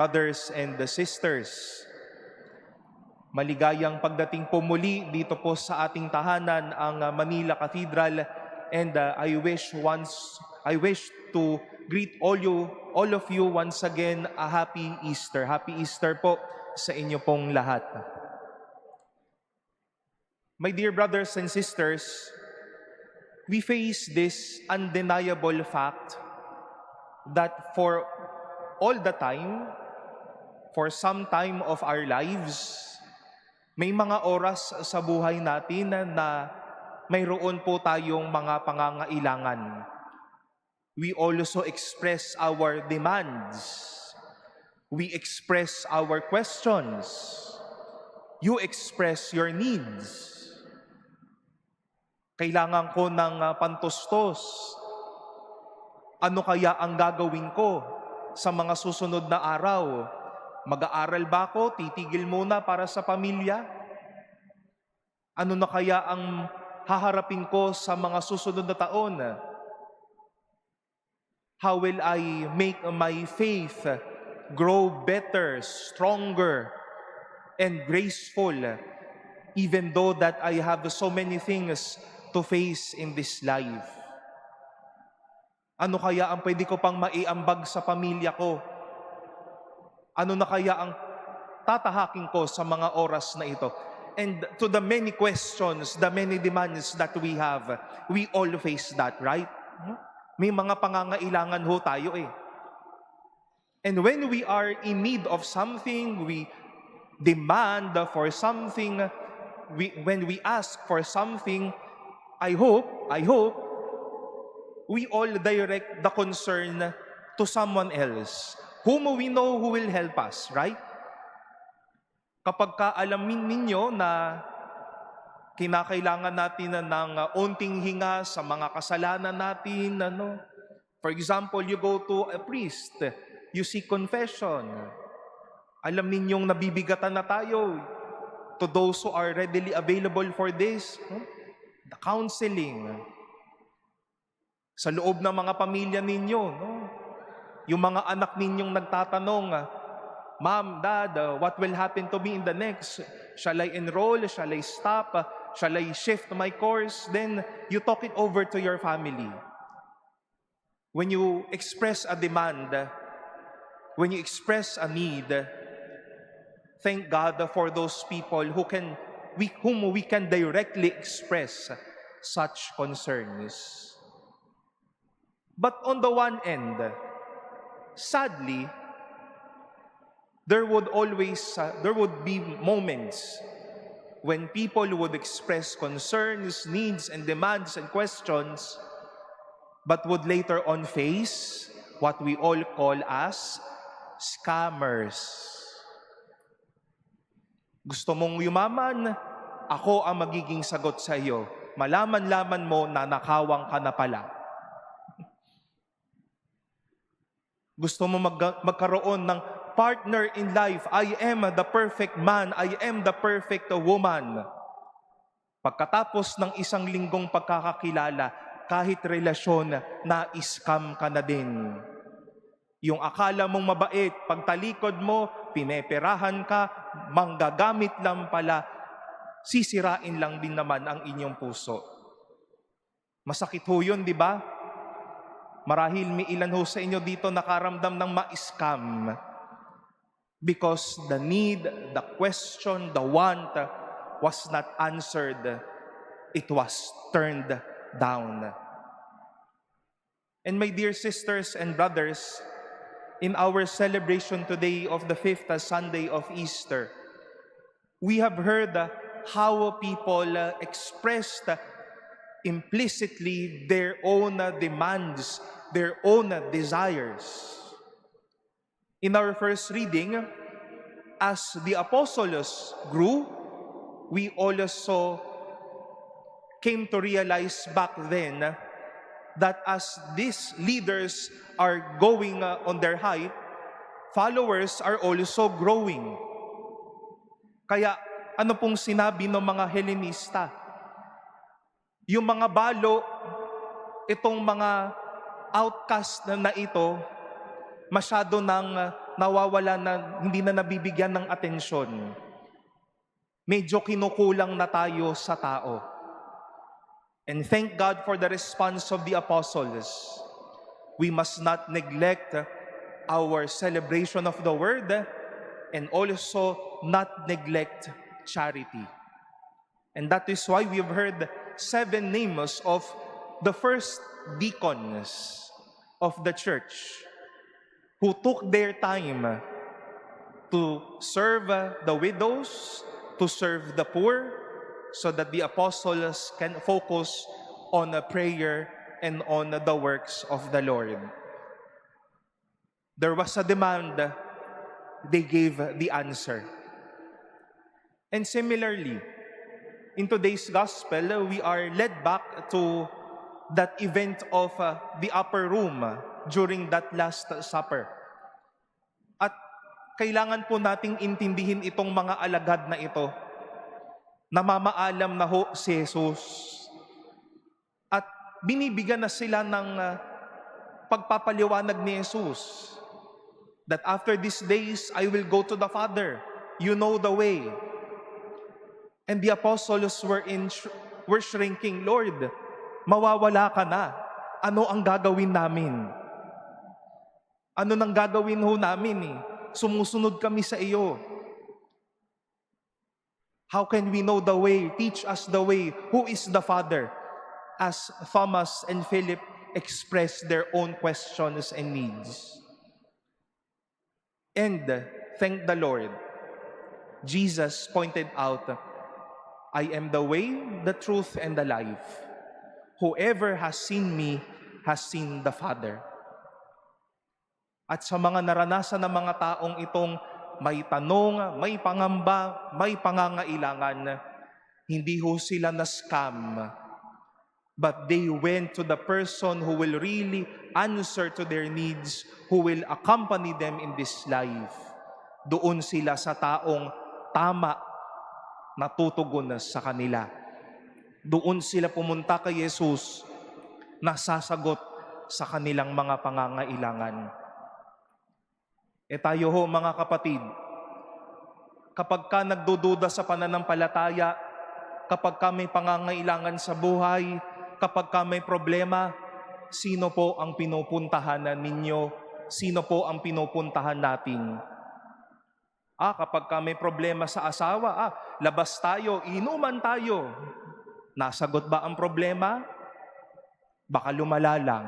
Brothers and sisters, maligayang pagdating po muli dito po sa ating tahanan, ang Manila Cathedral, and I wish to greet all of you once again a happy Easter. Happy Easter po sa inyo pong lahat. My dear brothers and sisters, we face this undeniable fact that for all the time, for some time of our lives, may mga oras sa buhay natin na mayroon po tayong mga pangangailangan. We also express our demands. We express our questions. You express your needs. Kailangan ko ng pantustos. Ano kaya ang gagawin ko sa mga susunod na araw? Mag-aaral ba ako? Titigil muna para sa pamilya? Ano na kaya ang haharapin ko sa mga susunod na taon? How will I make my faith grow better, stronger, and graceful, even though that I have so many things to face in this life? Ano kaya ang pwede ko pang maiambag sa pamilya ko? Ano na kaya ang tatahakin ko sa mga oras na ito? And to the many questions, the many demands that we have, we all face that, right? May mga pangangailangan ho tayo eh. And when we are in need of something, we demand for something, when we ask for something, I hope, we all direct the concern to someone else, whom we know who will help us, right? Kapag kaalamin ninyo na kinakailangan natin ng unting hinga sa mga kasalanan natin, for example, you go to a priest, you seek confession. Alam ninyong nabibigatan na tayo. To those who are readily available for this, the counseling. Sa loob ng mga pamilya ninyo, yung mga anak ninyong nagtatanong, Mom, Dad, what will happen to me in the next? Shall I enroll? Shall I stop? Shall I shift my course? Then you talk it over to your family. When you express a demand, when you express a need, thank God for those people whom we can directly express such concerns. But on the one end, sadly, there would be moments when people would express concerns, needs, and demands and questions, but would later on face what we all call as scammers. Gusto mong yumaman? Ako ang magiging sagot sa iyo. Malaman-laman mo na nakawang ka na pala. Gusto mo magkaroon ng partner in life? I am the perfect man. I am the perfect woman. Pagkatapos ng isang linggong pagkakakilala, kahit relasyon, na-scam ka na din. Yung akala mong mabait, pagtalikod mo, pineperahan ka, manggagamit lang pala, sisirain lang din naman ang inyong puso. Masakit ho yun, di ba? Marahil may ilan ho sa inyo dito nakaramdam ng ma-scam. Because the need, the question, the want was not answered. It was turned down. And my dear sisters and brothers, in our celebration today of the 5th Sunday of Easter, we have heard how people expressed implicitly their own demands, their own desires. In our first reading, as the apostles grew, we also came to realize back then that as these leaders are going on their height, followers are also growing. Kaya ano pong sinabi ng mga Helenista? Yung mga balo, itong mga outcast na ito, masyado nang nawawala na, hindi na nabibigyan ng atensyon. Medyo kinukulang na tayo sa tao. And thank God for the response of the apostles. We must not neglect our celebration of the word and also not neglect charity. And that is why we've heard 7 names of the first deacons of the church who took their time to serve the widows, to serve the poor, so that the apostles can focus on a prayer and on the works of the Lord. There was a demand, they gave the answer. And similarly, in today's gospel, we are led back to that event of the upper room during that Last Supper. At kailangan po nating intindihin itong mga alagad na ito. Namamaalam na ho si Jesus. At binibigyan na sila ng pagpapaliwanag ni Jesus that after these days, I will go to the Father. You know the way. And the apostles were shrinking, Lord, mawawala ka na. Ano ang gagawin namin? Ano nang gagawin ho namin? Sumusunod kami sa iyo. How can we know the way? Teach us the way. Who is the Father? As Thomas and Philip expressed their own questions and needs. And thank the Lord, Jesus pointed out, I am the way, the truth, and the life. Whoever has seen me has seen the Father. At sa mga naranasan ng mga taong itong may tanong, may pangamba, may pangangailangan, hindi ho sila na-scam, but they went to the person who will really answer to their needs, who will accompany them in this life. Doon sila sa taong tama na tutugon sa kanila. Doon sila pumunta kay Jesus na sasagot sa kanilang mga pangangailangan. Tayo ho mga kapatid, kapag ka nagdududa sa pananampalataya, kapag ka may pangangailangan sa buhay, kapag ka may problema, sino po ang pinupuntahan ninyo? Sino po ang pinupuntahan natin? Kapag ka may problema sa asawa, labas tayo, inuman tayo. Nasagot ba ang problema? Baka lumala lang.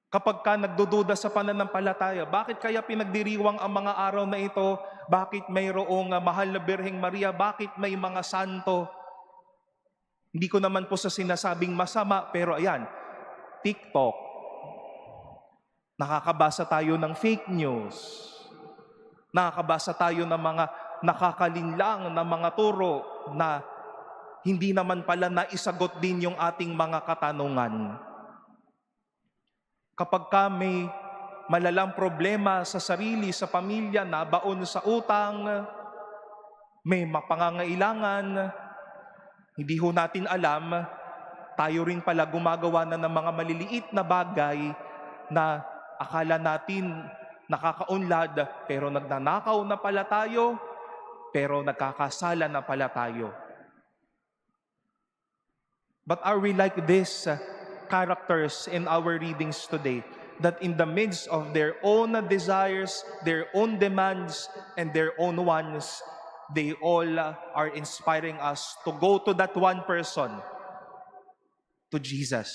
Kapag ka nagdududa sa pananampalataya, bakit kaya pinagdiriwang ang mga araw na ito? Bakit mayroong mahal na Birheng Maria? Bakit may mga santo? Hindi ko naman po sa sinasabing masama, pero ayan, TikTok. Nakakabasa tayo ng fake news. Nakakabasa tayo ng mga nakakalinlang na mga turo na hindi naman pala naisagot din yung ating mga katanungan. Kapag ka may malalang problema sa sarili, sa pamilya, nabaon sa utang, may mapangangailangan, hindi ho natin alam, tayo rin pala gumagawa na ng mga maliliit na bagay na akala natin nakakaunlad, pero nagnanakaw na pala tayo, pero nagkakasala na pala tayo. But are we like this characters in our readings today, that in the midst of their own desires, their own demands, and their own wants, they all are inspiring us to go to that one person, to Jesus?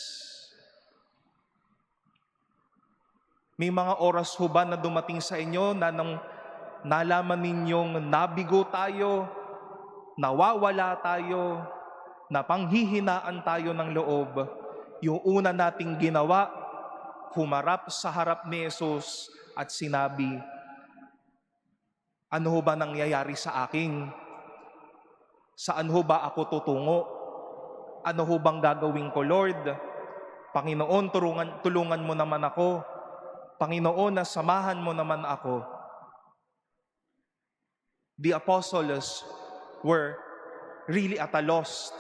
May mga oras ho ba na dumating sa inyo na nang nalaman ninyong nabigo tayo, nawawala tayo, napanghihinaan tayo ng loob, yung una nating ginawa, humarap sa harap ni Jesus at sinabi, ano ho ba nangyayari sa akin? Saan ho ba ako tutungo? Ano ho bang gagawin ko, Lord? Panginoon, tulungan mo naman ako. Panginoon, samahan mo naman ako. The apostles were really at a loss.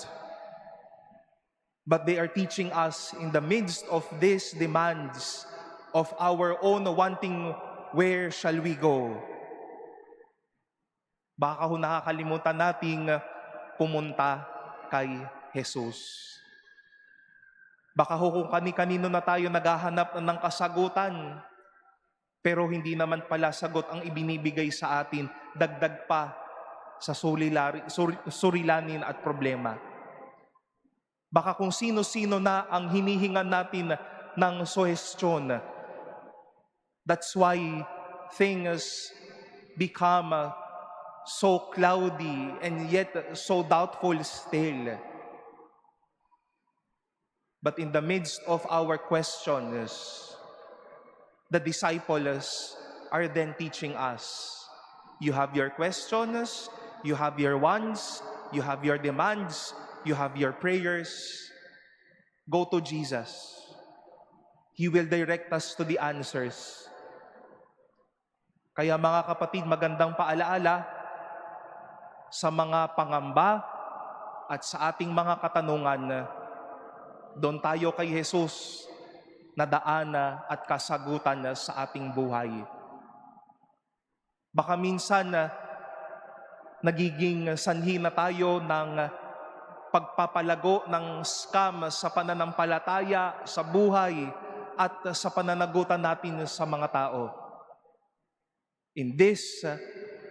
But they are teaching us in the midst of these demands, of our own wanting, where shall we go? Baka ho nakakalimutan nating pumunta kay Jesus. Baka ho kung kani-kanino na tayo naghahanap ng kasagutan, pero hindi naman pala sagot ang ibinibigay sa atin, dagdag pa sa surilanin at problema. Baka kung sino-sino na ang hinihingan natin ng suhestyon. That's why things become so cloudy and yet so doubtful still. But in the midst of our questions, the disciples are then teaching us. You have your questions, you have your wants, you have your demands, you have your prayers. Go to Jesus. He will direct us to the answers. Kaya mga kapatid, magandang paalaala sa mga pangamba at sa ating mga katanungan, doon tayo kay Jesus na daan at kasagutan sa ating buhay. Baka minsan nagiging sanhi na tayo ng pagpapalago ng scam sa pananampalataya, sa buhay, at sa pananagutan natin sa mga tao. In this,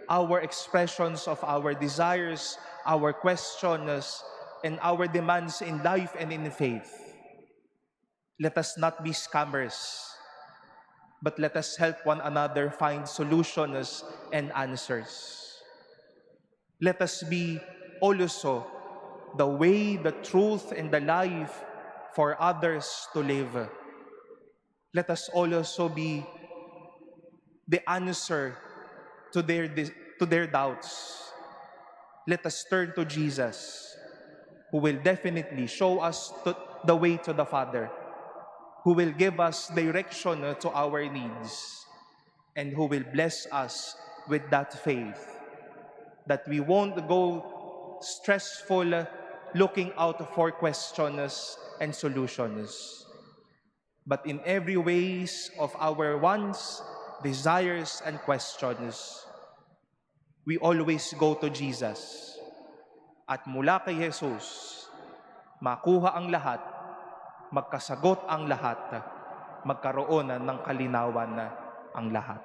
our expressions of our desires, our questions, and our demands in life and in faith, let us not be scammers, but let us help one another find solutions and answers. Let us be also the way, the truth, and the life for others to live. Let us also be the answer to their doubts. Let us turn to Jesus, who will definitely show us the way to the Father, who will give us direction to our needs, and who will bless us with that faith, that we won't go stressful looking out for questions and solutions, but in every ways of our wants, desires, and questions, we always go to Jesus. At mula kay Jesus, makuha ang lahat, magkasagot ang lahat, magkaroon ng kalinawan ang lahat.